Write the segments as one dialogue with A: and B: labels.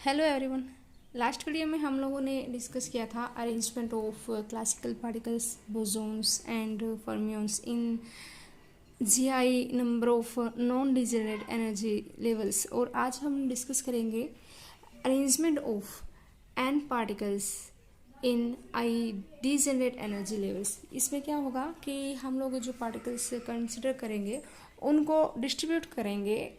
A: Hello everyone. Last video में हम लोगों ने डिस्कस किया था arrangement of classical particles, bosons and fermions in GI number of non degenerate energy levels. और आज हम डिस्कस करेंगे arrangement of N particles in I degenerate energy levels. इसमें क्या होगा कि हम लोग जो पार्टिकल्स कंसिडर करेंगे उनको डिस्ट्रीब्यूट करेंगे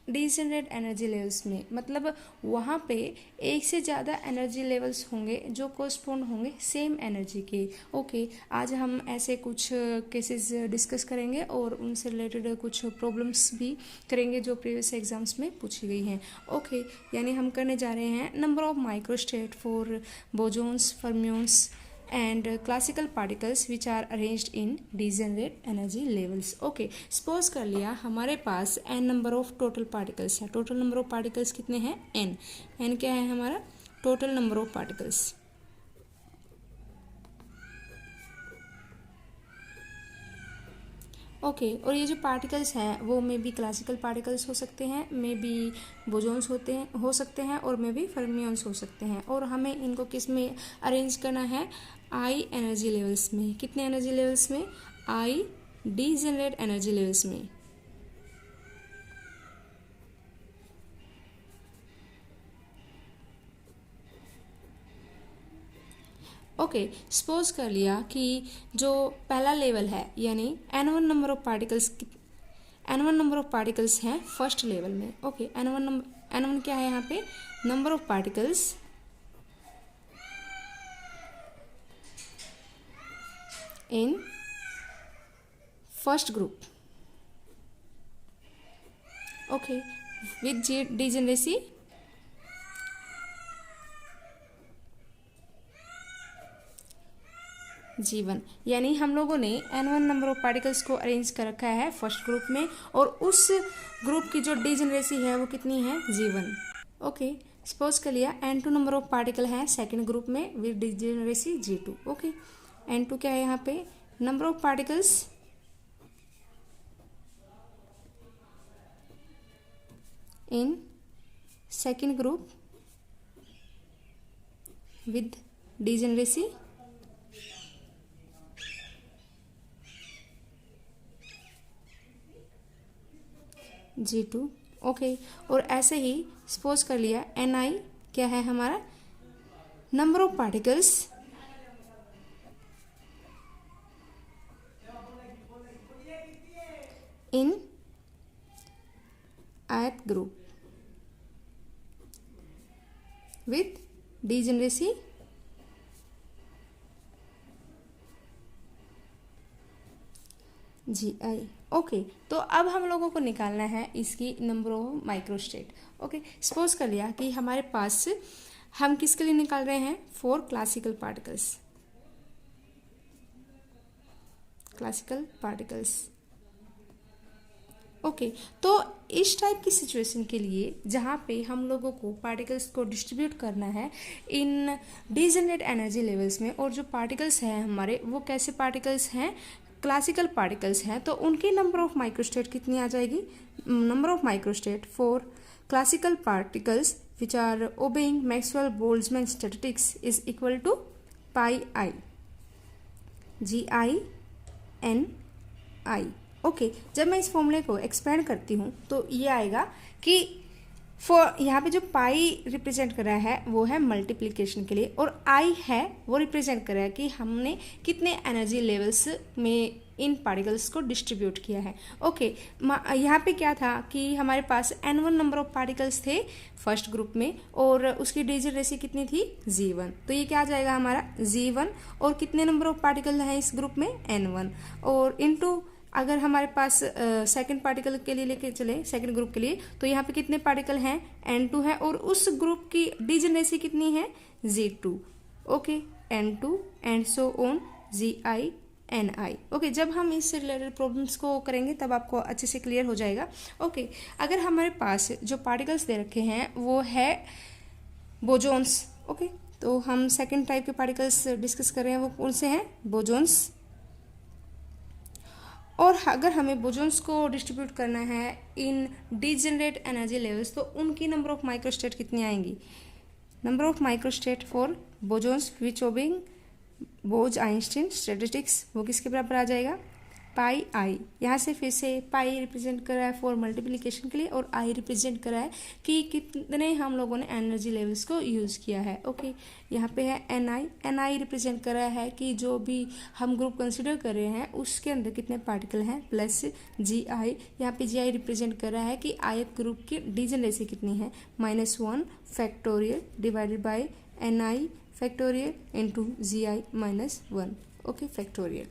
A: डिजेनरेट एनर्जी लेवल्स में। मतलब वहाँ पे एक से ज़्यादा एनर्जी लेवल्स होंगे जो कोस्पोंड होंगे सेम एनर्जी के। ओके, आज हम ऐसे कुछ केसेस डिस्कस करेंगे और उनसे रिलेटेड कुछ प्रॉब्लम्स भी करेंगे जो प्रीवियस एग्जाम्स में पूछी गई हैं। ओके, यानी हम करने जा रहे हैं number of microstate for bosons, fermions and classical particles which are arranged in degenerate energy levels. Okay, suppose कर लिया हमारे पास n number of total particles है। total number of particles कितने हैं? n क्या है हमारा? total number of particles। Okay, और ये जो पार्टिकल्स हैं वो मे बी क्लासिकल पार्टिकल्स हो सकते हैं, मे बी बोसॉन्स हो सकते हैं और मे बी फर्मियंस हो सकते हैं। और हमें इनको किस में अरेंज करना है? आई एनर्जी लेवल्स में। कितने एनर्जी लेवल्स में? आई डिजेनरेट एनर्जी लेवल्स में। ओके, सपोज कर लिया कि जो पहला लेवल है यानी n1 नंबर ऑफ पार्टिकल्स हैं फर्स्ट लेवल में। ओके, n1 क्या है यहाँ पे? Number of particles in first group. Okay, with degeneracy G1। यानी हम लोगों ने n1 नंबर ऑफ पार्टिकल्स को अरेंज कर रखा है फर्स्ट ग्रुप में और उस ग्रुप की जो डिजेनरेसी है वो कितनी है? G1। ओके, सपोज कर लिया n2 नंबर ऑफ पार्टिकल है सेकंड ग्रुप में with degeneracy G2। Okay, n2 क्या है यहाँ पे? Number of particles in second group with degeneracy G2। Okay, और ऐसे ही सपोज कर लिया Ni क्या है हमारा? Number of particles in ith group with degeneracy Gi। Okay, तो अब हम लोगों को निकालना है इसकी number of microstate. Okay, suppose कर लिया कि हमारे पास हम किसके लिए निकाल रहे हैं? For classical particles. ओके, तो इस टाइप की सिचुएशन के लिए जहाँ पे हम लोगों को पार्टिकल्स को डिस्ट्रीब्यूट करना है इन डिजेनरेट एनर्जी लेवल्स में, और जो पार्टिकल्स हैं हमारे वो कैसे पार्टिकल्स हैं? क्लासिकल पार्टिकल्स हैं, तो उनकी नंबर ऑफ माइक्रोस्टेट कितनी आ जाएगी? Number of microstate for classical particles which are obeying Maxwell Boltzmann statistics is equal to pi I GI/NI। Okay, जब मैं इस फॉर्मूले को एक्सपेंड करती हूँ तो ये आएगा कि फॉर यहाँ पे जो पाई रिप्रेजेंट कर रहा है वो है मल्टीप्लिकेशन के लिए, और आई है वो रिप्रेजेंट कर रहा है कि हमने कितने एनर्जी लेवल्स में इन पार्टिकल्स को डिस्ट्रीब्यूट किया है। ओके, यहाँ पे क्या था कि हमारे पास n1 नंबर ऑफ पार्टिकल्स थे फर्स्ट ग्रुप में और उसकी डिजेनरेसी कितनी थी? G1। तो ये क्या आ जाएगा हमारा? G1 और कितने नंबर ऑफ पार्टिकल हैं इस ग्रुप में? n1 और इनटू अगर हमारे पास सेकंड पार्टिकल के लिए लेके चले सेकंड ग्रुप के लिए, तो यहाँ पे कितने पार्टिकल हैं? n2 है और उस ग्रुप की डिजेनरेसी कितनी है? G2। Okay, n2 and so on GI/NI। Okay, जब हम इससे रिलेटेड प्रॉब्लम्स को करेंगे तब आपको अच्छे से क्लियर हो जाएगा। ओके, अगर हमारे पास जो पार्टिकल्स दे रखे हैं वो है बोसॉन्स। ओके, तो हम सेकंड टाइप के पार्टिकल्स डिस्कस कर रहे हैं वो कौन से हैं? बोसॉन्स। और अगर हमें बोजॉन्स को डिस्ट्रीब्यूट करना है इन डिजेनरेट एनर्जी लेवल्स, तो उनकी नंबर ऑफ माइक्रोस्टेट कितनी आएंगी? Number of microstate for bosons which obeying Bose Einstein statistics, वो किसके बराबर आ जाएगा? पाई आई। यहाँ से फिर से पाई रिप्रेजेंट कर रहा है फॉर मल्टीप्लिकेशन के लिए, और आई रिप्रेजेंट कर रहा है कि कितने हम लोगों ने एनर्जी लेवल्स को यूज़ किया है। ओके, यहाँ पे है N I. N I represent कर रहा है कि जो भी हम ग्रुप कंसिडर कर रहे हैं उसके अंदर कितने पार्टिकल हैं, प्लस जी आई। यहाँ पे जी आई रिप्रेजेंट कर रहा है कि ith ग्रुप की डिजेनरेसी कितनी है, -1 factorial divided by N I factorial into ji I -1। Okay, factorial.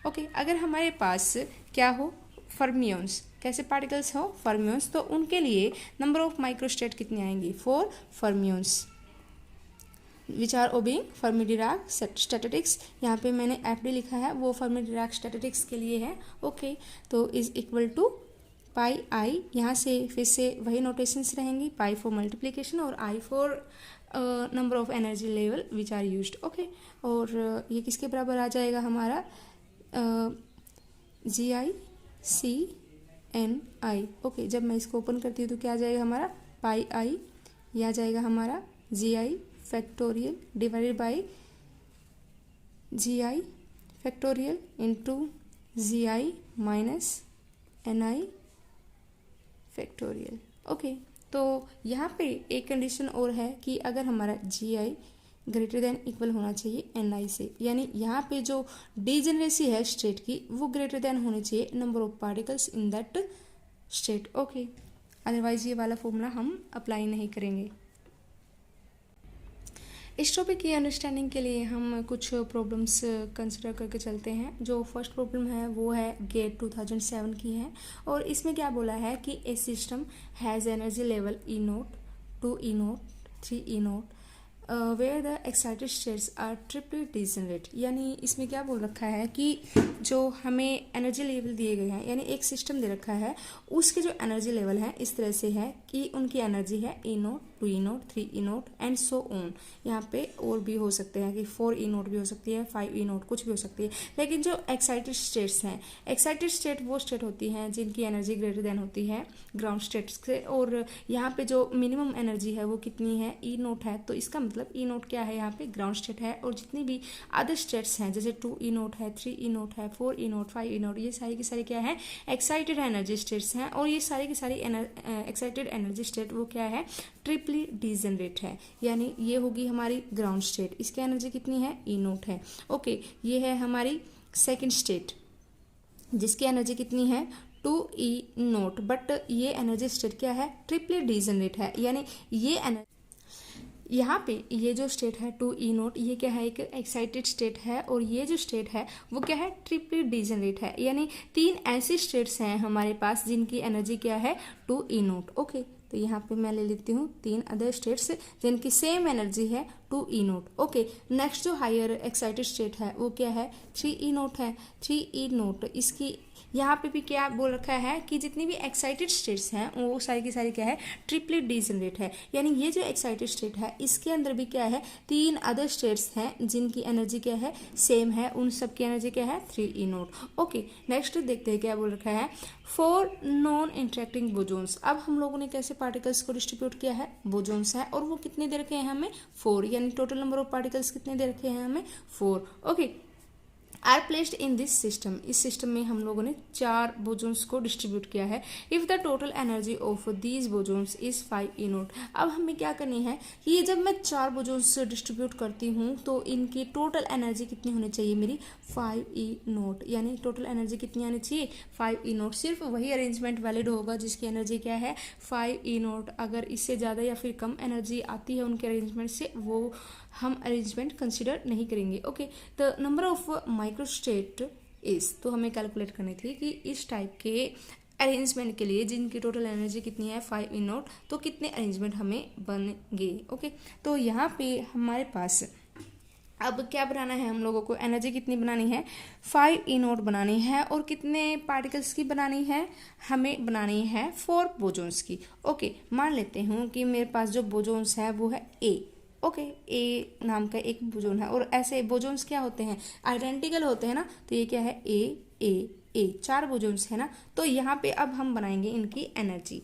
A: Okay, अगर हमारे पास क्या हो, फर्मियंस, कैसे पार्टिकल्स हो, फर्मियंस, तो उनके लिए नंबर ऑफ माइक्रोस्टेट कितनी आएंगी? 4 fermions which are obeying Fermi Dirac statistics. यहाँ पे मैंने एफ डी लिखा है, वो फर्मी डिराक स्टैटिस्टिक्स के लिए है। ओके, तो इज इक्वल टू पाई आई। यहाँ से फिर से वही नोटेशंस रहेंगी, पाई फॉर मल्टीप्लिकेशन और I for number of energy level which are used. Okay, और ये किसके बराबर आ जाएगा हमारा? जी आई सी एन आई। ओके, जब मैं इसको ओपन करती हूँ तो क्या आ जाएगा हमारा? पाई आई। यह आ जाएगा हमारा g i factorial divided by g i factorial into ji i minus n I factorial. Okay, तो यहाँ पे एक कंडीशन और है कि अगर हमारा जी आई ग्रेटर देन इक्वल होना चाहिए एन आई से, यानी यहाँ पे जो डिजेनरेसी है स्टेट की वो ग्रेटर देन होनी चाहिए number of particles in that state. Okay, otherwise ये वाला फॉर्मूला हम अप्लाई नहीं करेंगे। इस टॉपिक की अंडरस्टैंडिंग के लिए हम कुछ प्रॉब्लम्स कंसिडर करके चलते हैं। जो फर्स्ट प्रॉब्लम है वो है गेट 2007 की है, और इसमें क्या बोला है कि a system has energy level E nought 2 E nought 3 E nought where the excited states are triply degenerate. यानी इसमें क्या बोल रखा है कि जो हमें एनर्जी लेवल दिए गए हैं, यानी एक सिस्टम दे रखा है, उसके जो एनर्जी लेवल है इस तरह से है कि उनकी एनर्जी है E nought 2 E nought 3 E nought and so on. यहाँ पे और भी हो सकते हैं कि 4 ई नोट भी हो सकती है, 5 ई नोट, कुछ भी हो सकती है। लेकिन जो एक्साइटेड स्टेट्स हैं, एक्साइटेड स्टेट वो स्टेट होती हैं जिनकी एनर्जी ग्रेटर देन होती है ग्राउंड स्टेट्स से, और यहाँ पे जो मिनिमम एनर्जी है वो कितनी है? ई नोट है। तो इसका मतलब ई नोट क्या है? यहाँ पे ग्राउंड स्टेट है। और जितनी भी अदर स्टेट्स हैं जैसे 2 ई नोट है, 3 ई नोट है, 4 ई नोट, 5 ई नोट, ये सारी की सारी क्या है? एक्साइटेड एनर्जी स्टेट्स हैं। और ये सारी की सारी एक्साइटेड एनर्जी स्टेट वो क्या है? ट्रिपली डिजेनरेट है। यानी ये होगी हमारी ग्राउंड स्टेट, इसकी एनर्जी कितनी है? ई नोट है। ओके, ये है हमारी सेकेंड स्टेट जिसकी एनर्जी कितनी है? 2 ई नोट, बट ये एनर्जी स्टेट क्या है? ट्रिपली डिजेनरेट है। यानी ये एनर्जी, यहाँ पे ये जो स्टेट है 2 ई नोट, ये क्या है? एक एक्साइटेड स्टेट है, और ये जो स्टेट है वो क्या है? ट्रिपली डिजेनरेट है। यानी 3 ऐसी स्टेट्स हैं हमारे पास जिनकी एनर्जी क्या है? 2 ई नोट। ओके, तो यहाँ पे मैं ले लेती हूँ 3 अदर स्टेट्स जिनकी सेम एनर्जी है 2 ई नोट। ओके, नेक्स्ट जो हायर एक्साइटेड स्टेट है वो क्या है? 3 ई नोट है। 3 ई नोट, इसकी यहाँ पे भी क्या बोल रखा है कि जितनी भी एक्साइटेड स्टेट्स हैं वो सारी की सारी क्या है? ट्रिपली डिजेनरेट है। यानी ये जो एक्साइटेड स्टेट है इसके अंदर भी क्या है? 3 अदर स्टेट्स हैं जिनकी एनर्जी क्या है? सेम है। उन सब की एनर्जी क्या है? 3 ई नोट। ओके, नेक्स्ट देखते हैं क्या बोल रखा है। 4 नॉन इंटरेक्टिंग बोजॉन्स। अब हम लोगों ने कैसे पार्टिकल्स को डिस्ट्रीब्यूट किया है? बोजॉन्स है, और वो कितने दे रखे हैं हमें? 4। यानी टोटल नंबर ऑफ पार्टिकल्स कितने दे रखे हैं हमें? 4। Okay, are placed in this system. इस सिस्टम में हम लोगों ने 4 बोजॉन्स को डिस्ट्रीब्यूट किया है। If the total energy of these bosons is 5 E nought. अब हमें क्या करनी है कि जब मैं 4 बोजॉन्स डिस्ट्रीब्यूट करती हूँ तो इनकी टोटल एनर्जी कितनी होनी चाहिए मेरी? 5 ई नोट। यानी टोटल एनर्जी कितनी आनी चाहिए? 5 ई नोट। सिर्फ वही अरेंजमेंट वैलिड होगा जिसकी एनर्जी क्या है? 5 ई नोट। अगर इससे ज़्यादा या फिर कम एनर्जी आती है उनके अरेंजमेंट से, वो हम अरेंजमेंट कंसिडर नहीं करेंगे। Okay, the number of microstate is, तो हमें कैलकुलेट करनी थी कि इस टाइप के अरेंजमेंट के लिए जिनकी टोटल एनर्जी कितनी है? 5 ई नोट, तो कितने अरेंजमेंट हमें बनेंगे? ओके, तो यहाँ पे हमारे पास अब क्या बनाना है हम लोगों को? एनर्जी कितनी बनानी है? 5 ई नोट बनानी है। और कितने पार्टिकल्स की बनानी है? हमें बनानी है 4 बोजॉन्स की। ओके, मान लेते हूँ कि मेरे पास जो बोजॉन्स है वो है ए। ओके, ए नाम का एक बोजॉन है, और ऐसे बोजॉन्स क्या होते हैं? आइडेंटिकल होते हैं ना। तो ये क्या है? ए ए ए, 4 बोजोन्स है ना। तो यहाँ पे अब हम बनाएंगे इनकी एनर्जी।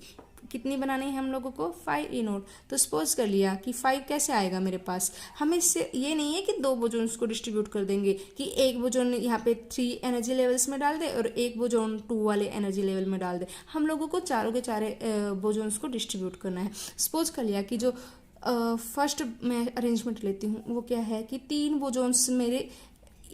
A: कितनी बनानी है हम लोगों को, 5 E0। तो सपोज कर लिया कि 5 कैसे आएगा मेरे पास, हमें इससे ये नहीं है कि 2 बोजोन्स को डिस्ट्रीब्यूट कर देंगे कि एक बोजोन यहाँ पे 3 एनर्जी लेवल्स में डाल दे और एक बोजोन 2 वाले एनर्जी लेवल में डाल दे। हम लोगों को चारों के चारे बोजोन्स को डिस्ट्रीब्यूट करना है। सपोज कर लिया कि जो फर्स्ट मैं अरेंजमेंट लेती हूँ वो क्या है कि 3 बोजोन्स मेरे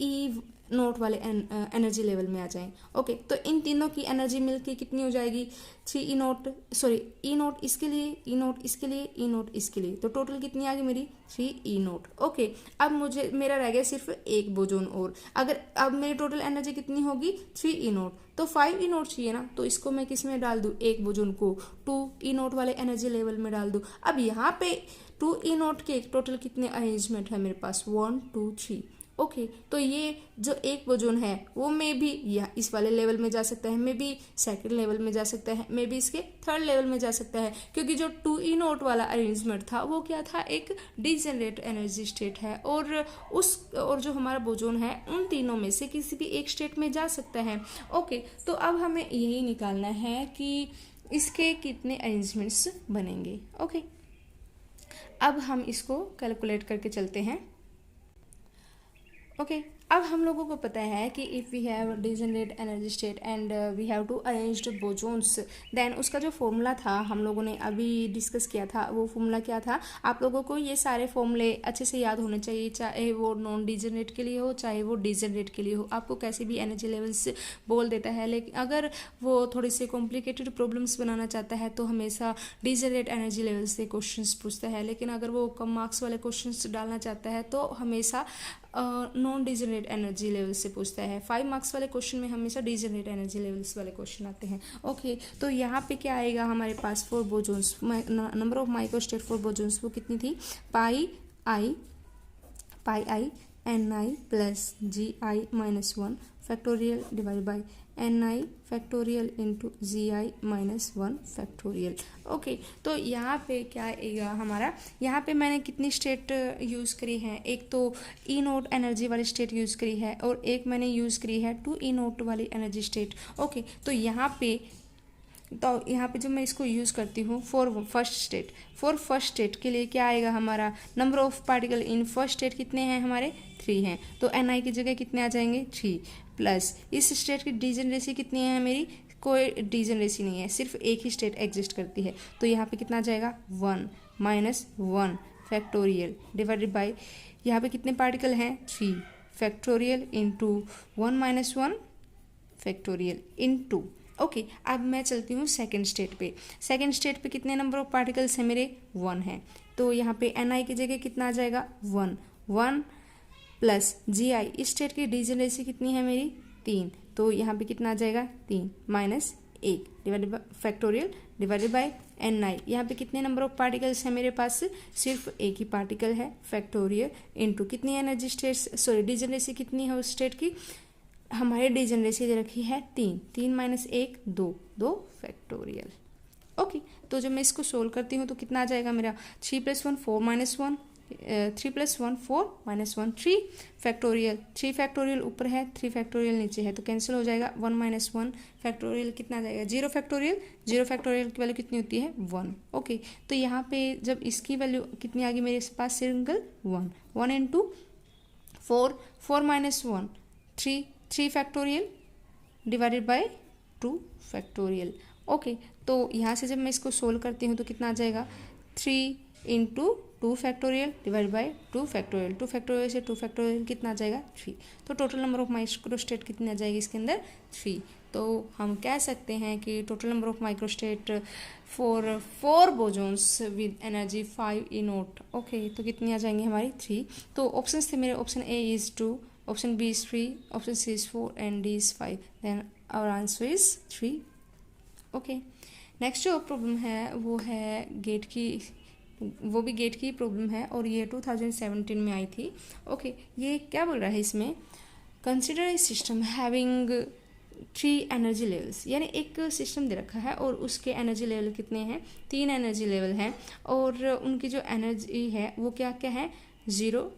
A: E0 वाले एनर्जी लेवल में आ जाएं। ओके, तो इन तीनों की एनर्जी मिलके कितनी हो जाएगी, 3E0, सॉरी E0 इसके लिए, E0 इसके लिए, E0 इसके लिए, तो टोटल कितनी आ गई मेरी 3E0। ओके, अब मुझे मेरा रह गया सिर्फ एक बोजोन और। अगर अब मेरी टोटल एनर्जी कितनी होगी 3E0, तो 5E0 चाहिए ना, तो इसको मैं किस में डाल दूँ, एक बोजोन को 2E0 वाले एनर्जी लेवल में डाल दूँ। अब यहाँ पे 2E0 के टोटल कितने अरेंजमेंट है मेरे पास, 1 2 3। ओके, तो ये जो एक बोजोन है वो मे भी या इस वाले लेवल में जा सकता है, मे बी सेकंड लेवल में जा सकता है, मे बी इसके थर्ड लेवल में जा सकता है, क्योंकि जो 2E0 वाला अरेंजमेंट था वो क्या था, एक डीजेनरेट एनर्जी स्टेट है, और जो हमारा बोजोन है उन तीनों में से किसी भी एक स्टेट में जा सकता है। ओके, तो अब हमें यही निकालना है कि इसके कितने अरेंजमेंट्स बनेंगे। ओके, अब हम इसको कैलकुलेट करके चलते हैं। ओके, अब हम लोगों को पता है कि if we have degenerate energy state and we have to arrange bosons, then उसका जो फॉर्मूला था हम लोगों ने अभी डिस्कस किया था, वो फॉर्मूला क्या था। आप लोगों को ये सारे फॉर्मूले अच्छे से याद होने चाहिए, चाहे वो नॉन डिजेनरेट के लिए हो चाहे वो डिजेनरेट के लिए हो। आपको कैसे भी एनर्जी लेवल्स बोल देता है, लेकिन अगर वो थोड़ी से कॉम्प्लिकेटेड प्रॉब्लम्स बनाना चाहता है तो हमेशा डिजेनरेट एनर्जी लेवल्स से क्वेश्चंस पूछता है, लेकिन अगर वो कम मार्क्स वाले क्वेश्चंस डालना चाहता है तो हमेशा नॉन डिजेनरेट एनर्जी लेवल से पूछता है। 5 मार्क्स वाले क्वेश्चन में हमेशा डिजेनरेट एनर्जी लेवल्स वाले क्वेश्चन आते हैं। ओके, तो यहाँ पे क्या आएगा हमारे पास, 4 बोजोन्स, नंबर ऑफ माइक्रोस्टेट फॉर बोजोन्स वो कितनी थी, पाई आई Ni plus Gi-1 factorial divide by Ni factorial into Gi-1 factorial. Okay, तो यहाँ पे क्या आएगा हमारा, यहाँ पे मैंने कितनी स्टेट यूज़ करी है, एक तो E0 एनर्जी वाली स्टेट यूज़ करी है और एक मैंने यूज़ करी है 2E0 वाली एनर्जी स्टेट। ओके, तो यहाँ पे जब मैं इसको यूज़ करती हूँ फॉर फर्स्ट स्टेट के लिए क्या आएगा हमारा, number of particle in first state कितने हैं हमारे, 3 हैं, तो Ni की जगह कितने आ जाएंगे, 3 प्लस इस स्टेट की डिजेनरेसी कितनी है मेरी, कोई डिजेनरेसी नहीं है, सिर्फ एक ही स्टेट एग्जिस्ट करती है, तो यहाँ पे कितना आ जाएगा 1 माइनस 1 फैक्टोरियल डिवाइडेड बाई, यहाँ पे कितने पार्टिकल हैं 3 factorial into 1 minus 1 factorial into. Okay, अब मैं चलती हूँ सेकेंड स्टेट पे कितने नंबर ऑफ पार्टिकल्स हैं मेरे, 1 है, तो यहाँ पे Ni की जगह कितना आ जाएगा 1 प्लस Gi, इस स्टेट की डिजेनरेसी कितनी है मेरी 3, तो यहाँ पे कितना आ जाएगा 3 minus 1 divided by factorial divided by Ni, यहाँ पे कितने नंबर ऑफ पार्टिकल्स हैं मेरे पास, सिर्फ एक ही पार्टिकल है, फैक्टोरियल इंटू कितनी एनर्जी स्टेट, सॉरी डिजेनरेसी कितनी है उस स्टेट की, हमारी डिजेनरेसी दे रखी है 3 माइनस 1 2 फैक्टोरियल। ओके, तो जब मैं इसको सोल्व करती हूँ तो कितना आ जाएगा मेरा, 3 + 1 4 - 1 3 + 1 4 - 1 3 फैक्टोरियल, 3 फैक्टोरियल ऊपर है 3 फैक्टोरियल नीचे है, तो कैंसिल हो जाएगा, 1 - 1 फैक्टोरियल कितना आ जाएगा, 0 फैक्टोरियल की वैल्यू कितनी होती है 1। ओके, तो यहाँ पे जब इसकी वैल्यू कितनी आ गई मेरे पास, single 1 into 4 - 1 3 factorial divided by 2 factorial. Okay, तो यहाँ से जब मैं इसको सोल्व करती हूँ तो कितना आ जाएगा, 3 into 2 factorial divide by 2 factorial, 2 factorial से 2 फैक्टोरियल कितना आ जाएगा 3, तो टोटल नंबर ऑफ माइक्रोस्टेट कितनी आ जाएगी इसके अंदर 3। तो हम कह सकते हैं कि total number of microstate for 4 bosons with energy 5E0। Okay, तो कितनी आ जाएंगी हमारी 3। तो ऑप्शन थे मेरे, option A is 2, option B is 3, option C is 4 and D is 5, then our answer is 3। Okay, next जो प्रॉब्लम है वो है गेट की प्रॉब्लम है और ये 2017 में आई थी। ओके, ये क्या बोल रहा है इसमें, consider a system having 3 energy levels, यानी एक सिस्टम दे रखा है और उसके एनर्जी लेवल कितने हैं, 3 एनर्जी लेवल हैं और उनकी जो एनर्जी है वो क्या क्या है, 0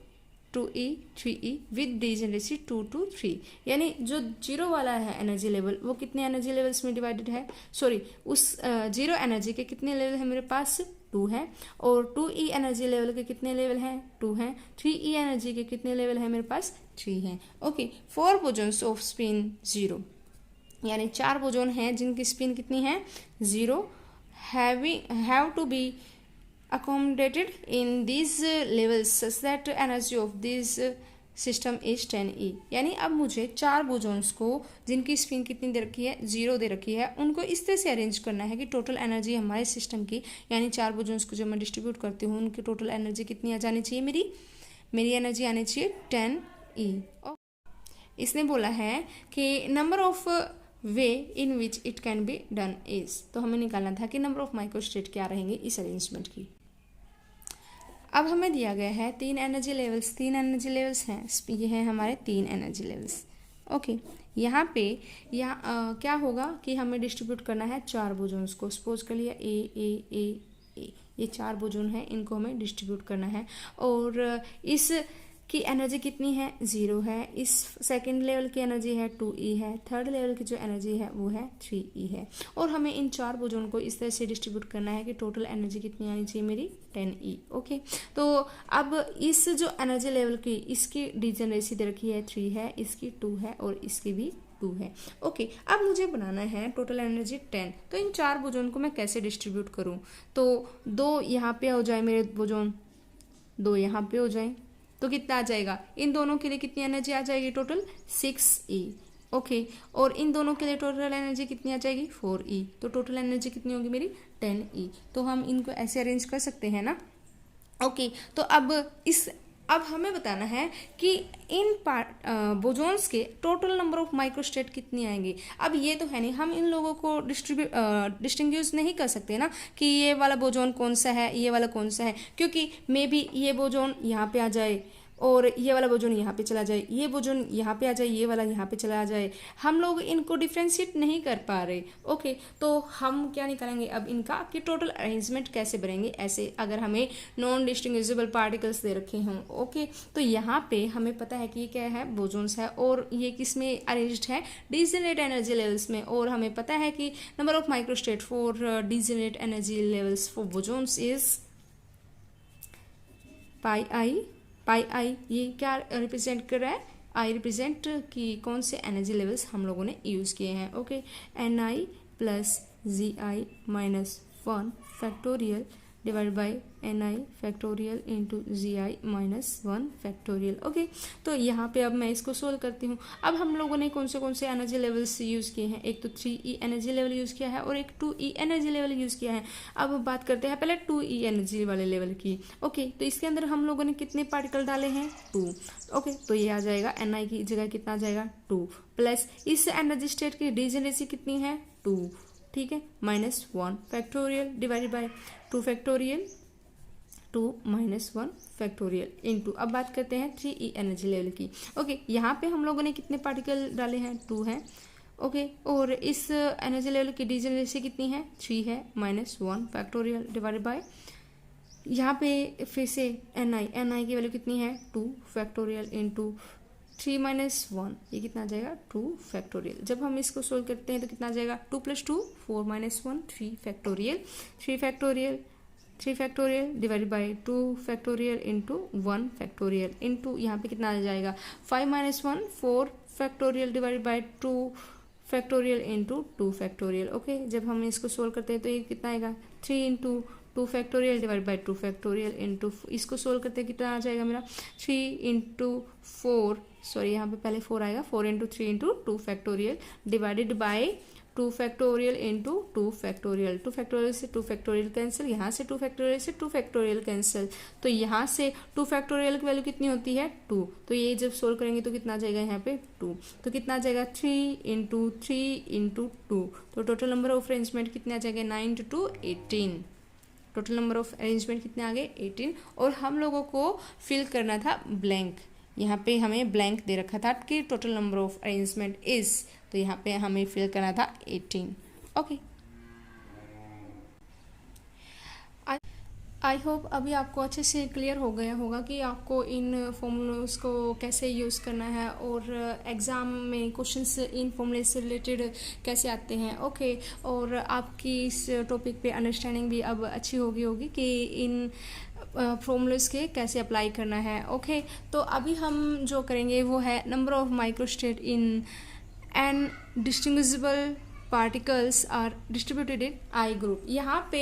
A: 2e 3e with degeneracy 2 to 3, यानी जो जीरो वाला है एनर्जी लेवल वो कितने एनर्जी लेवल्स में डिवाइडेड है, सॉरी उस जीरो एनर्जी के कितने लेवल है मेरे पास 2 है, और 2e एनर्जी लेवल के कितने लेवल हैं 2 हैं, 3e एनर्जी के कितने लेवल है मेरे पास 3 हैं। ओके, 4 बोजॉन्स ऑफ स्पिन 0, यानी 4 बोजॉन हैं जिनकी स्पिन कितनी है 0, have to be accommodated in these levels such that energy of this system is 10e, यानी अब मुझे 4 बोजॉन्स को जिनकी स्पिन कितनी दे रखी है 0 दे रखी है उनको इस तरह से अरेंज करना है कि टोटल एनर्जी हमारे सिस्टम की, यानी 4 बोजॉन्स को जब मैं डिस्ट्रीब्यूट करती हूँ उनकी टोटल एनर्जी कितनी आ जानी चाहिए, मेरी एनर्जी आनी चाहिए 10e। इसने बोला है कि number of way in which it can be done is, तो हमें निकालना था कि नंबर ऑफ माइक्रोस्टेट क्या रहेंगे इस अरेंजमेंट की। अब हमें दिया गया है 3 एनर्जी लेवल्स हैं, ये हैं हमारे 3 एनर्जी लेवल्स। ओके, यहाँ पे क्या होगा कि हमें डिस्ट्रीब्यूट करना है 4 बोजॉन्स को, सपोज कर लिया ए, ये 4 बोजॉन है, इनको हमें डिस्ट्रीब्यूट करना है, और इस की एनर्जी कितनी है 0 है, इस सेकंड लेवल की एनर्जी है 2e है, थर्ड लेवल की जो एनर्जी है वो है 3e है, और हमें इन 4 बोजॉन को इस तरह से डिस्ट्रीब्यूट करना है कि टोटल एनर्जी कितनी आनी चाहिए मेरी 10e। ओके, तो अब इस जो एनर्जी लेवल की इसकी डिजेनरेसी दे रखी है 3 है, इसकी 2 है और इसकी भी 2 है। ओके, अब मुझे बनाना है टोटल एनर्जी 10, तो इन 4 बोजॉन को मैं कैसे डिस्ट्रीब्यूट करूं, तो 2 यहाँ पे हो जाए मेरे बोजॉन, 2 यहाँ पे हो जाए तो कितना आ जाएगा, इन दोनों के लिए कितनी एनर्जी आ जाएगी टोटल 6e। ओके, और इन दोनों के लिए टोटल एनर्जी कितनी आ जाएगी 4e, तो टोटल एनर्जी कितनी होगी मेरी 10e, तो हम इनको ऐसे अरेंज कर सकते हैं ना। ओके, तो अब हमें बताना है कि इन बोजॉन्स के टोटल नंबर ऑफ माइक्रोस्टेट कितनी आएंगे। अब ये तो है नहीं, हम इन लोगों को डिस्टिंग्विश नहीं कर सकते ना कि ये वाला बोजॉन कौन सा है, ये वाला कौन सा है, क्योंकि मे बी ये बोजॉन यहाँ पे आ जाए और ये वाला बोजॉन यहाँ पे चला जाए, ये बोजॉन यहाँ पे आ जाए, ये वाला यहाँ पे चला जाए, हम लोग इनको डिफ्रेंशिएट नहीं कर पा रहे। ओके, तो हम क्या निकालेंगे अब इनका कि टोटल अरेंजमेंट कैसे बनेंगे, ऐसे अगर हमें नॉन डिस्टिंग्विजिबल पार्टिकल्स दे रखे हों। ओके, तो यहाँ पे हमें पता है कि ये क्या है बोजॉन्स है, और ये किस में अरेंज्ड है डिजेनरेट एनर्जी लेवल्स में, और हमें पता है कि number of microstate for degenerate energy levels for bosons is pi I. ये क्या रिप्रेजेंट कर रहा है, आई रिप्रेजेंट कि कौन से एनर्जी लेवल्स हम लोगों ने यूज़ किए हैं। Okay, NI plus ZI minus 1 factorial divide by NI factorial into ZI minus 1 factorial. Okay, तो यहाँ पे अब मैं इसको सोल्व करती हूँ। अब हम लोगों ने कौन से एनर्जी लेवल्स यूज़ किए हैं, एक तो 3e एनर्जी लेवल यूज़ किया है और एक 2e एनर्जी लेवल यूज़ किया है। अब बात करते हैं पहले 2e एनर्जी वाले लेवल की। ओके, तो इसके अंदर हम लोगों ने कितने पार्टिकल डाले हैं 2। ओके, तो ये आ जाएगा NI की जगह कितना आ जाएगा 2, प्लस इस एनर्जी स्टेट की डिजेनरेसी कितनी है 2, ठीक है, minus 1 factorial divided by 2 factorial 2 minus 1 factorial into, अब बात करते हैं 3e एनर्जी लेवल की। ओके, यहाँ पे हम लोगों ने कितने पार्टिकल डाले हैं 2 हैं। ओके, और इस एनर्जी लेवल की डिजेनरेसी कितनी है 3 है, माइनस 1 फैक्टोरियल डिवाइडेड बाय, यहाँ पे फिर से NI की वैल्यू कितनी है 2 फैक्टोरियल इंटू 3 माइनस 1, ये कितना आ जाएगा 2 फैक्टोरियल। जब हम इसको सोल्व करते हैं तो कितना आ जाएगा 2 plus 2 4 minus 1 3 factorial, 3 factorial divided by 2 factorial into 1 factorial into यहाँ पे कितना आ जाएगा 5 minus 1 4 factorial divided by 2 factorial into 2 factorial. Okay, जब हम इसको सोल्व करते हैं तो ये कितना आएगा 3 into 2 factorial divide by 2 factorial into, इसको सोल्व करते हैं कितना आ जाएगा मेरा 3 इंटू 4, सॉरी यहाँ पे पहले 4 आएगा, 4 into 3 into 2 factorial divided by 2 factorial into 2 factorial. 2 factorial से 2 फैक्टोरियल कैंसिल, यहाँ से 2 फैक्टोरियल से 2 फैक्टोरियल कैंसिल, तो यहाँ से 2 फैक्टोरियल की वैल्यू कितनी होती है 2, तो ये जब सोल्व करेंगे तो कितना आ जाएगा यहाँ पे 2, तो कितना आ जाएगा 3 इंटू 3 इंटू 2, तो टोटल नंबर ऑफ अरेंजमेंट कितने आ जाएंगे 9 into 2 18, total number of arrangement कितने आ गए 18। और हम लोगों को फिल करना था ब्लैंक, यहाँ पे हमें ब्लैंक दे रखा था कि total number of arrangement is, तो यहाँ पे हमें फिल करना था 18। ओके, आई होप अभी आपको अच्छे से क्लियर हो गया होगा कि आपको इन फॉर्मूलोज को कैसे यूज़ करना है और एग्ज़ाम में क्वेश्चंस इन फॉर्मूले से रिलेटेड कैसे आते हैं। ओके, और आपकी इस टॉपिक पे अंडरस्टैंडिंग भी अब अच्छी होगी कि इन फॉर्मूलेज के कैसे अप्लाई करना है। ओके, तो अभी हम जो करेंगे वो है number of microstate in N distinguishable particles are distributed in I group. यहाँ पे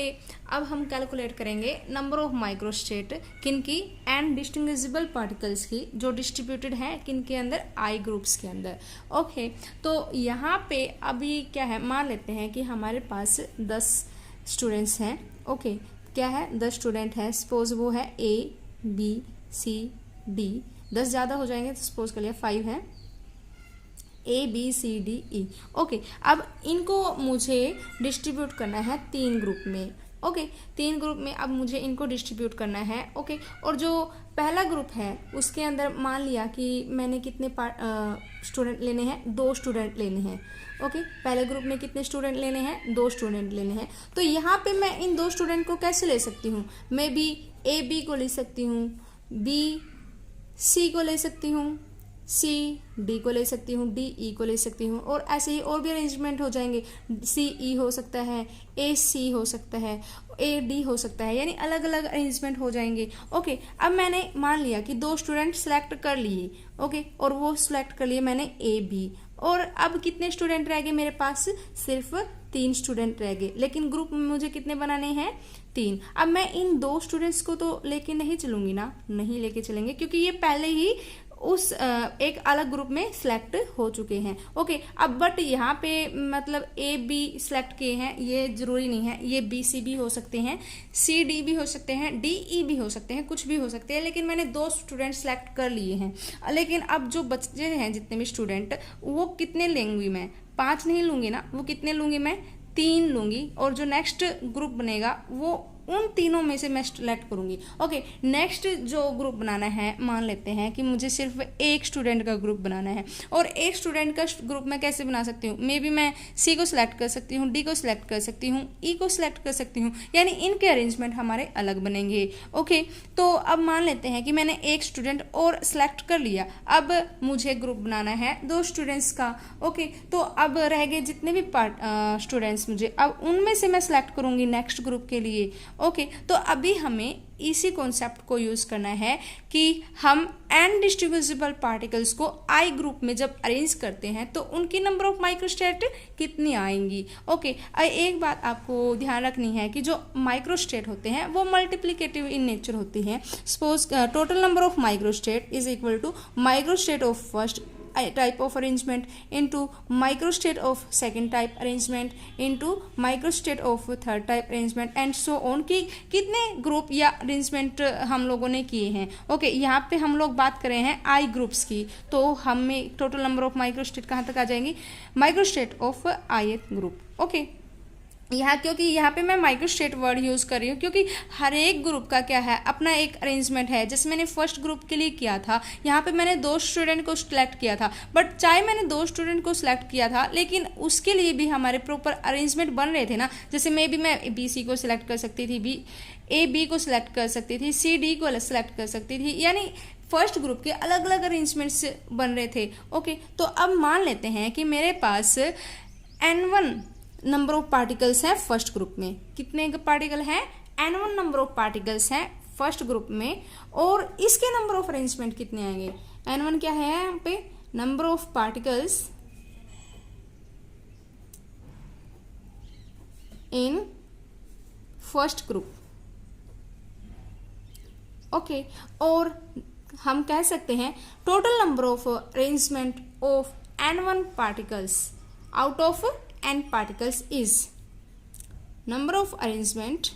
A: अब हम कैलकुलेट करेंगे नंबर ऑफ माइक्रोस्टेट किन की एंड डिस्टिंग्विजिबल पार्टिकल्स की जो डिस्ट्रीब्यूटेड हैं किन के अंदर, आई ग्रुप्स के अंदर। ओके, तो यहाँ पे अभी क्या है, मान लेते हैं कि हमारे पास 10 स्टूडेंट्स हैं। ओके, क्या है, 10 स्टूडेंट हैं। सपोज वो है ABCD, 10 ज़्यादा हो जाएंगे तो सपोज कर लिया 5 है, ABCDE। ओके, अब इनको मुझे डिस्ट्रीब्यूट करना है 3 ग्रुप में। ओके, 3 ग्रुप में अब मुझे इनको डिस्ट्रीब्यूट करना है। ओके, और जो पहला ग्रुप है उसके अंदर मान लिया कि मैंने कितने स्टूडेंट लेने हैं, 2 स्टूडेंट लेने हैं। ओके, पहले ग्रुप में कितने स्टूडेंट लेने हैं, 2 स्टूडेंट लेने हैं। तो यहाँ पे मैं इन 2 स्टूडेंट को कैसे ले सकती हूँ, मैं भी AB को ले सकती हूँ, BC को ले सकती हूँ, CD को ले सकती हूँ, DE को ले सकती हूँ, और ऐसे ही और भी अरेंजमेंट हो जाएंगे। CE हो सकता है, AC हो सकता है, AD हो सकता है, यानी अलग अलग अरेंजमेंट हो जाएंगे। ओके, अब मैंने मान लिया कि 2 स्टूडेंट सेलेक्ट कर लिए। ओके, और वो सिलेक्ट कर लिए मैंने AB, और अब कितने स्टूडेंट रह गए मेरे पास, सिर्फ 3 स्टूडेंट रह गए, लेकिन ग्रुप में मुझे कितने बनाने हैं, 3। अब मैं इन 2 स्टूडेंट्स को तो लेके नहीं चलूंगी ना, नहीं लेके चलेंगे क्योंकि ये पहले ही उस एक अलग ग्रुप में सिलेक्ट हो चुके हैं। ओके, अब बट यहाँ पे मतलब AB सिलेक्ट किए हैं, ये जरूरी नहीं है, ये BC भी हो सकते हैं, CD भी हो सकते हैं, DE भी हो सकते हैं, कुछ भी हो सकते हैं, लेकिन मैंने 2 स्टूडेंट सेलेक्ट कर लिए हैं। लेकिन अब जो बच्चे हैं जितने भी स्टूडेंट, वो कितने लेंगी मैं, 5 नहीं लूंगी ना, वो कितने लूंगी मैं, 3 लूंगी, और जो नेक्स्ट ग्रुप बनेगा वो उन तीनों में से मैं सेलेक्ट करूंगी। ओके, नेक्स्ट जो ग्रुप बनाना है, मान लेते हैं कि मुझे सिर्फ एक स्टूडेंट का ग्रुप बनाना है, और एक स्टूडेंट का ग्रुप मैं कैसे बना सकती हूँ, मे बी मैं C को सिलेक्ट कर सकती हूँ, D को सिलेक्ट कर सकती हूँ, E को सिलेक्ट कर सकती हूँ, यानी इनके अरेंजमेंट हमारे अलग बनेंगे। ओके, तो अब मान लेते हैं कि मैंने एक स्टूडेंट और सिलेक्ट कर लिया, अब मुझे ग्रुप बनाना है 2 स्टूडेंट्स का। ओके, तो अब रह गए जितने भी स्टूडेंट्स मुझे, अब उनमें से मैं सिलेक्ट करूंगी नेक्स्ट ग्रुप के लिए। ओके, तो अभी हमें इसी कॉन्सेप्ट को यूज करना है कि हम एन डिस्ट्रीब्यूटेबल पार्टिकल्स को आई ग्रुप में जब अरेंज करते हैं तो उनकी नंबर ऑफ माइक्रोस्टेट कितनी आएंगी। ओके, एक बात आपको ध्यान रखनी है कि जो माइक्रोस्टेट होते हैं वो मल्टीप्लिकेटिव इन नेचर होती हैं। Suppose total number of microstate is equal to microstate of first type of arrangement into microstate of second type arrangement into microstate of third type arrangement and so on कि कितने group या arrangement हम लोगों ने किए हैं। Okay, यहाँ पे हम लोग बात कर रहे हैं आई ग्रुप्स की, तो हमें टोटल नंबर ऑफ माइक्रोस्टेट कहाँ तक आ जाएंगी, microstate of I group. Okay, यहाँ क्योंकि यहाँ पे मैं माइक्रोस्टेट वर्ड यूज़ कर रही हूँ क्योंकि हर एक ग्रुप का क्या है, अपना एक अरेंजमेंट है। जैसे मैंने फर्स्ट ग्रुप के लिए किया था, यहाँ पे मैंने 2 स्टूडेंट को सिलेक्ट किया था, बट चाहे मैंने 2 स्टूडेंट को सिलेक्ट किया था लेकिन उसके लिए भी हमारे प्रॉपर अरेंजमेंट बन रहे थे ना। जैसे मैं BC को सिलेक्ट कर सकती थी, AB को सिलेक्ट कर सकती थी, CD को सिलेक्ट कर सकती थी, यानी फर्स्ट ग्रुप के अलग अलग अरेंजमेंट्स बन रहे थे। ओके, तो अब मान लेते हैं कि मेरे पास N1 नंबर ऑफ पार्टिकल्स हैं फर्स्ट ग्रुप में। कितने पार्टिकल हैं, N1 नंबर ऑफ पार्टिकल्स हैं फर्स्ट ग्रुप में, और इसके नंबर ऑफ अरेंजमेंट कितने आएंगे, N1 क्या है यहाँ पे, number of particles in first group. Okay, और हम कह सकते हैं total number of arrangement of N1 particles out of N particles is number of arrangement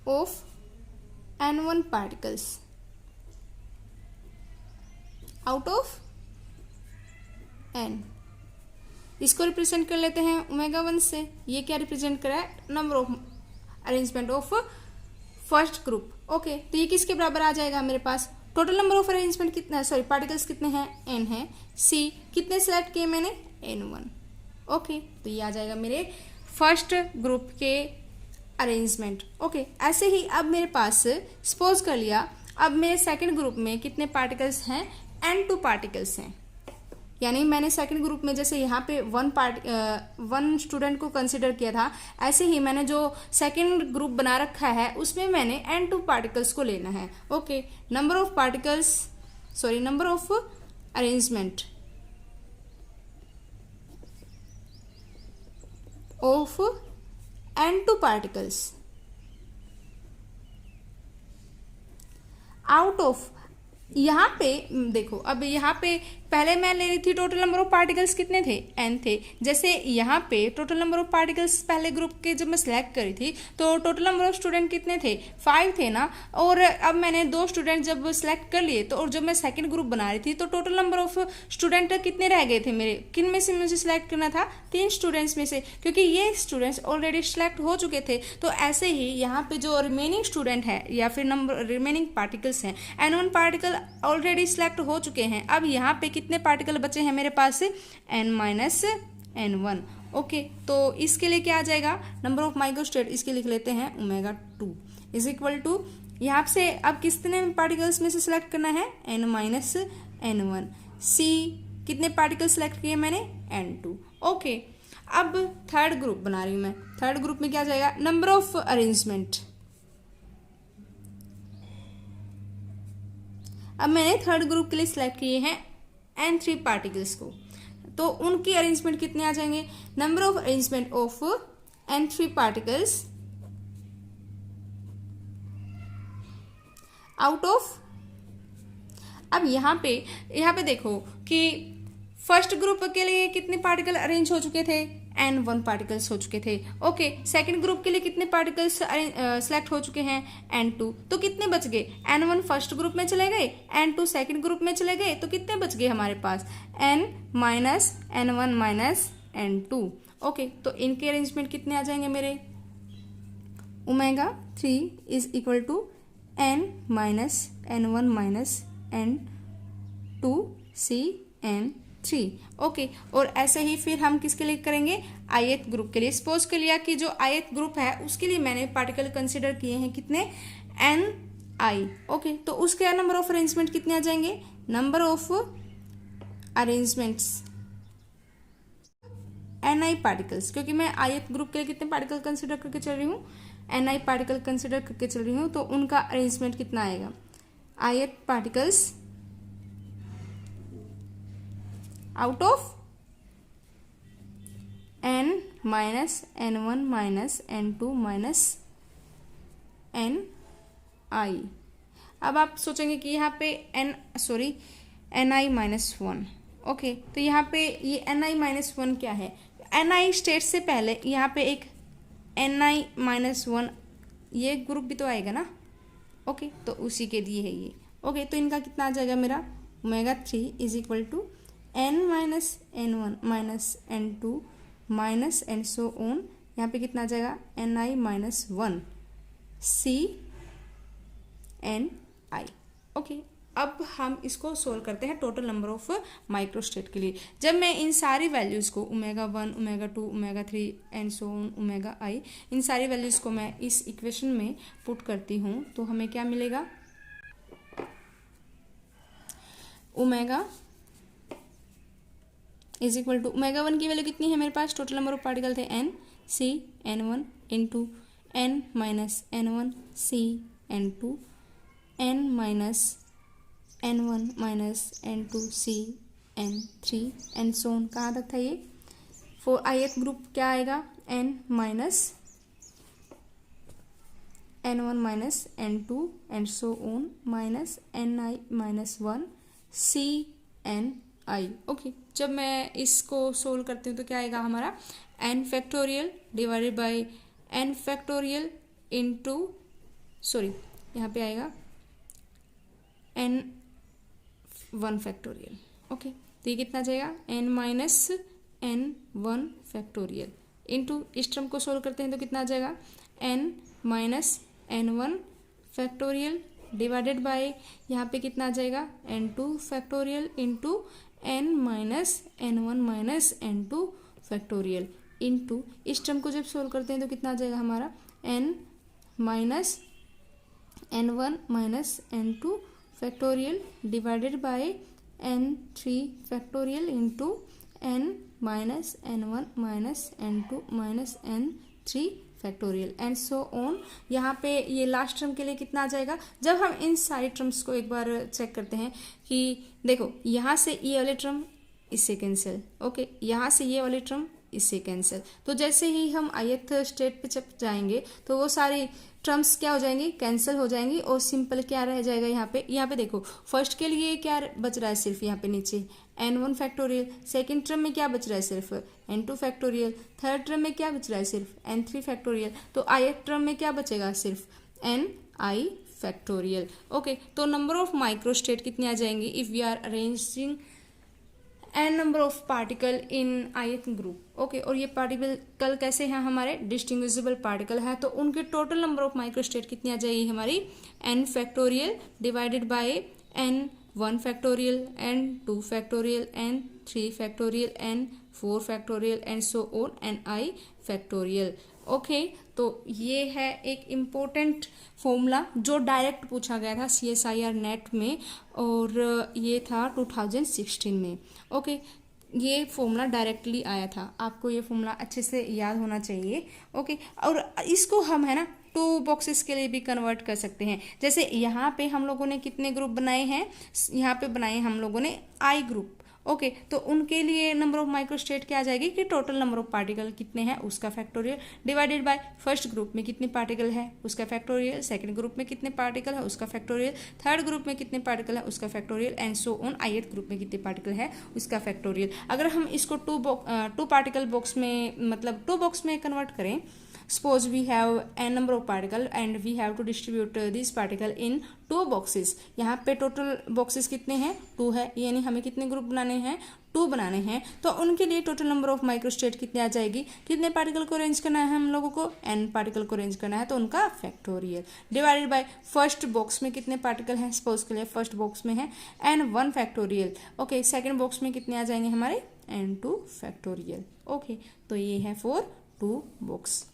A: of N1 particles out of N। इसको रिप्रेजेंट कर लेते हैं ओमेगा 1 से। ये क्या रिप्रेजेंट कर रहा है, number of arrangement of first group. Okay, तो ये किसके बराबर आ जाएगा, मेरे पास टोटल नंबर ऑफ अरेंजमेंट कितना है, सॉरी पार्टिकल्स कितने हैं, N है। C कितने सेलेक्ट किए मैंने, N1। ओके, तो ये आ जाएगा मेरे फर्स्ट ग्रुप के अरेंजमेंट। ओके, ऐसे ही अब मेरे पास सपोज कर लिया अब मेरे सेकंड ग्रुप में कितने पार्टिकल्स हैं, N2 पार्टिकल्स हैं। यानी मैंने सेकंड ग्रुप में जैसे यहाँ पे वन स्टूडेंट को कंसिडर किया था, ऐसे ही मैंने जो सेकंड ग्रुप बना रखा है उसमें मैंने N2 पार्टिकल्स को लेना है। Okay, number of arrangement of N2 particles out of, यहाँ पे देखो, अब यहाँ पे पहले मैं ले रही थी टोटल नंबर ऑफ पार्टिकल्स कितने थे, n थे। जैसे यहाँ पे टोटल नंबर ऑफ पार्टिकल्स पहले ग्रुप के जब मैं सिलेक्ट करी थी तो टोटल नंबर ऑफ स्टूडेंट कितने थे, 5 थे ना। और अब मैंने 2 स्टूडेंट जब सिलेक्ट कर लिए तो और जब मैं सेकंड ग्रुप बना रही थी तो टोटल नंबर ऑफ स्टूडेंट कितने रह गए थे मेरे, किन में से मुझे सिलेक्ट करना था, 3 स्टूडेंट्स में से, क्योंकि ये स्टूडेंट्स ऑलरेडी सिलेक्ट हो चुके थे। तो ऐसे ही यहाँ पे जो रिमेनिंग स्टूडेंट है या फिर नंबर रिमेनिंग पार्टिकल्स हैं, N1 पार्टिकल ऑलरेडी सिलेक्ट हो चुके हैं। अब यहाँ पे कितने पार्टिकल बचे हैं मेरे पास, n-n1। ओके, तो इसके लिए क्या आ जाएगा, नंबर ऑफ माइक्रोस्टेट इसके लिख लेते हैं ω2 इज इक्वल टू, यहाँ से अब कितने पार्टिकल्स में से सिलेक्ट करना है, n-n1। सी कितने पार्टिकल सिलेक्ट किए मैंने, n2। ओके, अब थर्ड ग्रुप बना रही हूँ मैं। थर्ड ग्रुप में क्या आ जाएगा, नंबर ऑफ अरेंजमेंट। अब मैंने थर्ड ग्रुप के लिए सिलेक्ट किए हैं N3 पार्टिकल्स को, तो उनकी अरेंजमेंट कितने आ जाएंगे, number of arrangement of N3 particles out of. अब यहाँ पे देखो कि फर्स्ट ग्रुप के लिए कितने पार्टिकल अरेंज हो चुके थे, N1 पार्टिकल्स हो चुके थे। ओके, सेकंड ग्रुप के लिए कितने पार्टिकल्स सेलेक्ट हो चुके हैं, N2। तो कितने बच गए, N1 फर्स्ट ग्रुप में चले गए, N2 सेकंड ग्रुप में चले गए, तो कितने बच गए हमारे पास, n-n1 -n2। ओके, तो इनके अरेंजमेंट कितने आ जाएंगे मेरे, ω3 is equal to n-n1 -n2 Cn3। Okay, और ऐसे ही फिर हम किसके लिए करेंगे, ith ग्रुप के लिए। सपोज कर लिया कि जो ith ग्रुप है उसके लिए मैंने पार्टिकल कंसिडर किए हैं कितने, ni। ओके, तो उसके नंबर ऑफ अरेंजमेंट कितने आ जाएंगे, number of arrangements ni particles, क्योंकि मैं ith ग्रुप के लिए कितने पार्टिकल कंसिडर करके चल रही हूँ, ni पार्टिकल कंसिडर करके चल रही हूँ, तो उनका अरेंजमेंट कितना आएगा, ith particles out of n-n1 -n2 -ni। अब आप सोचेंगे कि यहाँ पे ni-1। ओके, तो यहाँ पे ये ni-1 क्या है, ni स्टेट से पहले यहाँ पे एक ni-1 ये ग्रुप भी तो आएगा ना। ओके, तो उसी के लिए है ये। ओके, तो इनका कितना आ जाएगा मेरा, ω3 is equal to n-n1 -n2 and so on. यहाँ पे कितना आ जाएगा, ni-1 Cni। ओके, अब हम इसको सोल्व करते हैं टोटल नंबर ऑफ माइक्रोस्टेट के लिए। जब मैं इन सारी वैल्यूज़ को ω1 ω2 ω3 एंड सो ऑन ω इन सारी वैल्यूज़ को मैं इस इक्वेशन में पुट करती हूँ तो हमें क्या मिलेगा, ω इज इक्वल टू ω1 की वैल्यू कितनी है मेरे पास, टोटल नंबर ऑफ पार्टिकल थे n into n-n1 Cn2 n-n1 -n2 Cn3 and so on. कहाँ तक था ये, फॉर ith ग्रुप क्या आएगा, n-n1 -n2 and so on -ni-1 Cni। Okay, जब मैं इसको सोल्व करती हूँ तो क्या आएगा हमारा, n factorial divided by n factorial into, sorry यहाँ पे आएगा n1 फैक्टोरियल। ओके, तो ये कितना जाएगा, n-n1 फैक्टोरियल इंटू, इस टर्म को सोल्व करते हैं तो कितना आ जाएगा, n-n1 फैक्टोरियल डिवाइडेड बाय यहाँ पे कितना आ जाएगा, n2 factorial into n-n1 -n2 factorial into, इस टर्म को जब सोल्व करते हैं तो कितना आ जाएगा हमारा n minus n1 minus n2 factorial divided bye n3 factorial into n minus n1 minus n2 minus n3 factorial and so on. यहाँ पे ये लास्ट टर्म के लिए कितना आ जाएगा, जब हम इन सारी टर्म्स को एक बार चेक करते हैं कि देखो यहाँ से ये वाले टर्म इससे कैंसिल, ओके, यहाँ से ये वाले टर्म इससे कैंसिल, तो जैसे ही हम ith स्टेट पे जब जाएंगे तो वो सारी टर्म्स क्या हो जाएंगी, कैंसिल हो जाएंगी और सिंपल क्या रह जाएगा यहाँ पे देखो फर्स्ट के लिए क्या बच रहा है सिर्फ यहाँ पे नीचे n1 फैक्टोरियल, सेकेंड टर्म में क्या बच रहा है सिर्फ n2 फैक्टोरियल, थर्ड टर्म में क्या बच रहा है सिर्फ n3 फैक्टोरियल, तो ith टर्म में क्या बचेगा सिर्फ ni फैक्टोरियल। ओके, तो नंबर ऑफ माइक्रोस्टेट कितनी आ जाएंगी if we are arranging n number of particle in ith group. Okay, और ये पार्टिकल कैसे हैं हमारे डिस्टिंग्विजिबल पार्टिकल है, तो उनके टोटल नंबर ऑफ माइक्रोस्टेट कितनी आ जाएगी हमारी n factorial divided bye n1 factorial n2 factorial n3 factorial n4 factorial and so on ni factorial. Okay, तो ये है एक इम्पोर्टेंट फॉर्मूला जो डायरेक्ट पूछा गया था CSIR नेट में और ये था 2016 में। ओके, ये फॉर्मूला डायरेक्टली आया था, आपको ये फॉर्मूला अच्छे से याद होना चाहिए। ओके, और इसको हम है ना 2 बॉक्सेस के लिए भी कन्वर्ट कर सकते हैं। जैसे यहाँ पे हम लोगों ने कितने ग्रुप बनाए हैं, यहाँ पे बनाए हम लोगों ने I ग्रुप। ओके, तो उनके लिए नंबर ऑफ माइक्रोस्टेट क्या आ जाएगी कि टोटल नंबर ऑफ पार्टिकल कितने हैं उसका factorial divided by first group में कितने पार्टिकल है उसका फैक्टोरियल, सेकंड ग्रुप में कितने पार्टिकल है उसका फैक्टोरियल, थर्ड ग्रुप में कितने पार्टिकल है उसका factorial and so on ith group में कितने पार्टिकल है उसका फैक्टोरियल। अगर हम इसको टू पार्टिकल बॉक्स में मतलब 2 बॉक्स में कन्वर्ट करें, suppose we have n number of particle and we have to distribute this particle in 2 boxes। यहाँ पे टोटल बॉक्सेस कितने हैं 2 है, यानी हमें कितने ग्रुप बनाने हैं 2 बनाने हैं, तो उनके लिए टोटल नंबर ऑफ माइक्रोस्टेट कितने आ जाएगी, कितने पार्टिकल को अरेंज करना है हम लोगों को n पार्टिकल को अरेंज करना है तो उनका factorial divided by first box में कितने पार्टिकल हैं, सपोज के लिए फर्स्ट बॉक्स में है n1 factorial. Okay, second box में कितने आ जाएंगे हमारे n2 फैक्टोरियल। ओके, तो ये है फॉर 2 बॉक्स।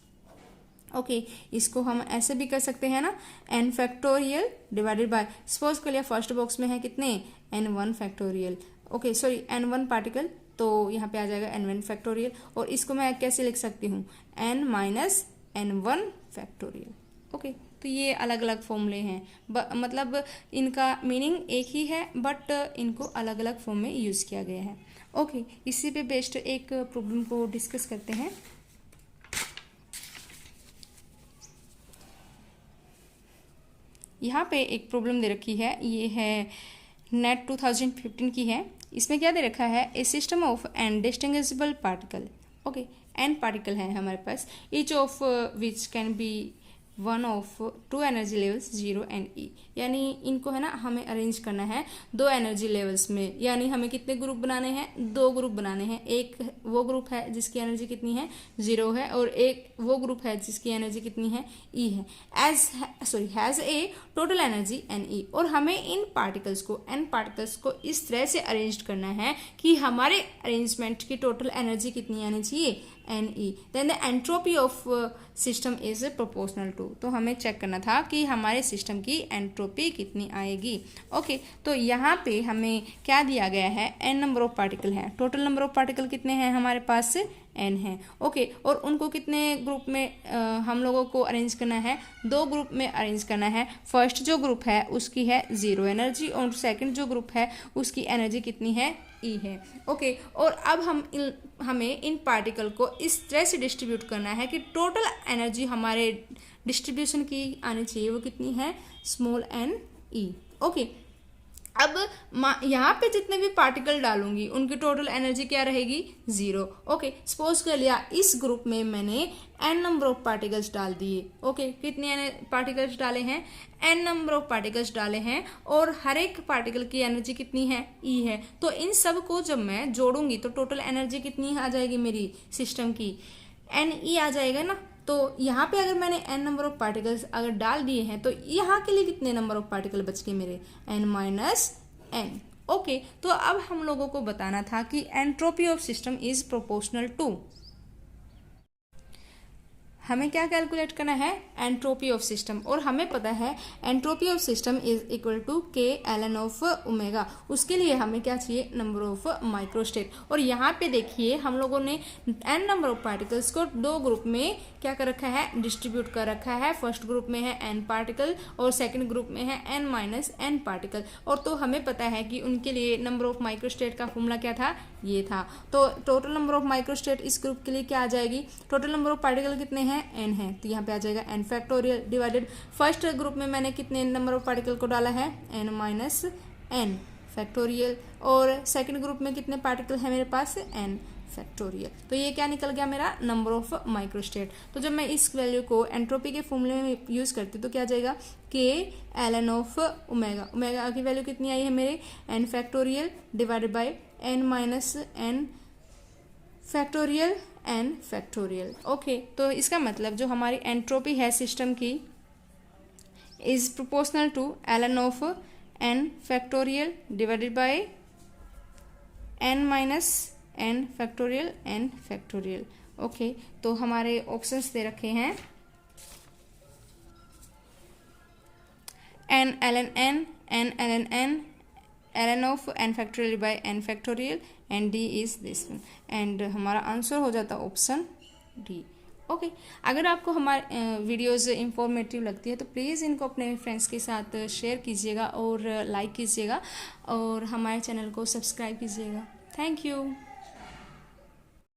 A: ओके, इसको हम ऐसे भी कर सकते हैं ना n factorial divided bye, suppose कर लिया फर्स्ट बॉक्स में है कितने n1 factorial, okay sorry n1 particle, तो यहाँ पे आ जाएगा n1 फैक्टोरियल और इसको मैं कैसे लिख सकती हूँ n minus n1 factorial. Okay, तो ये अलग अलग फॉर्मूले हैं, मतलब इनका मीनिंग एक ही है बट इनको अलग अलग फॉर्म में यूज़ किया गया है। ओके, इसी पे बेस्ड एक प्रॉब्लम को डिस्कस करते हैं। यहाँ पे एक प्रॉब्लम दे रखी है, ये है नेट 2015 की है। इसमें क्या दे रखा है, a system of N distinguishable particle. Okay, N particle है हमारे पास, each of which can be one of 2 energy levels 0 and E, यानी इनको है ना हमें अरेंज करना है 2 एनर्जी लेवल्स में, यानी हमें कितने ग्रुप बनाने हैं 2 ग्रुप बनाने हैं। एक वो ग्रुप है जिसकी एनर्जी कितनी है 0 है और एक वो ग्रुप है जिसकी एनर्जी कितनी है E है, has a total energy NE। और हमें इन पार्टिकल्स को n पार्टिकल्स को इस तरह से अरेंज करना है कि हमारे अरेंजमेंट की टोटल एनर्जी कितनी आनी चाहिए NE, then the entropy of system is proportional to. तो हमें चेक करना था कि हमारे सिस्टम की एंट्रोपी कितनी आएगी। ओके, तो यहाँ पे हमें क्या दिया गया है, n नंबर ऑफ पार्टिकल है, टोटल नंबर ऑफ पार्टिकल कितने हैं हमारे पास n है। ओके, और उनको कितने ग्रुप में हम लोगों को अरेंज करना है 2 ग्रुप में अरेंज करना है। फर्स्ट जो ग्रुप है उसकी है 0 एनर्जी और सेकंड जो ग्रुप है उसकी एनर्जी कितनी है E है। ओके, और अब हमें इन पार्टिकल को इस तरह से डिस्ट्रीब्यूट करना है कि टोटल एनर्जी हमारे डिस्ट्रीब्यूशन की आनी चाहिए, वो कितनी है स्मॉल NE। ओके, अब यहाँ पे जितने भी पार्टिकल डालूंगी उनकी टोटल एनर्जी क्या रहेगी 0। ओके, सपोज कर लिया इस ग्रुप में मैंने n नंबर ऑफ पार्टिकल्स डाल दिए। ओके, कितने पार्टिकल्स डाले हैं n नंबर ऑफ पार्टिकल्स डाले हैं और हर एक पार्टिकल की एनर्जी कितनी है E है। तो इन सब को जब मैं जोड़ूंगी तो टोटल एनर्जी कितनी आ जाएगी मेरी सिस्टम की NE आ जाएगा ना। तो यहाँ पे अगर मैंने n नंबर ऑफ पार्टिकल्स अगर डाल दिए हैं तो यहाँ के लिए कितने नंबर ऑफ पार्टिकल बच गए मेरे n माइनस n। ओके, तो अब हम लोगों को बताना था कि entropy of system is proportional to, हमें क्या कैलकुलेट करना है, एंट्रोपी ऑफ सिस्टम, और हमें पता है entropy of system is equal to K ln of omega. उसके लिए हमें क्या चाहिए, नंबर ऑफ माइक्रोस्टेट। और यहाँ पे देखिए हम लोगों ने n नंबर ऑफ पार्टिकल्स को दो ग्रुप में क्या कर रखा है, डिस्ट्रीब्यूट कर रखा है। फर्स्ट ग्रुप में है n पार्टिकल और सेकंड ग्रुप में है n माइनस n पार्टिकल। और तो हमें पता है कि उनके लिए नंबर ऑफ माइक्रोस्टेट का फॉर्मूला क्या था, ये था। तो टोटल नंबर ऑफ माइक्रोस्टेट इस ग्रुप के लिए क्या आ जाएगी, टोटल नंबर ऑफ पार्टिकल कितने हैं, n है, तो यहाँ पे आ जाएगा n factorial divided first group में मैंने कितने नंबर ऑफ पार्टिकल को डाला है, n माइनस n फैक्टोरियल, और सेकंड ग्रुप में कितने पार्टिकल है मेरे पास, n फैक्टोरियल। तो ये क्या निकल गया मेरा, नंबर ऑफ माइक्रोस्टेट। तो जब मैं इस वैल्यू को एंट्रोपी के फॉर्मूले में यूज करती हूँ तो क्या जाएगा, K ln of omega, omega की वैल्यू कितनी आई है मेरे, n factorial divided by n minus n factorial n factorial. Okay, तो इसका मतलब जो हमारी एंट्रोपी है सिस्टम की is proportional to ln of n factorial divided by n minus n factorial n factorial. Okay, तो हमारे ऑप्शंस दे रखे हैं n ln n, n ln n, ln of n factorial by n factorial, and D is this one, and हमारा answer हो जाता option D. Okay, अगर आपको हमारे वीडियोस इंफॉर्मेटिव लगती है तो प्लीज़ इनको अपने फ्रेंड्स के साथ शेयर कीजिएगा और लाइक कीजिएगा और हमारे चैनल को सब्सक्राइब कीजिएगा। Thank you.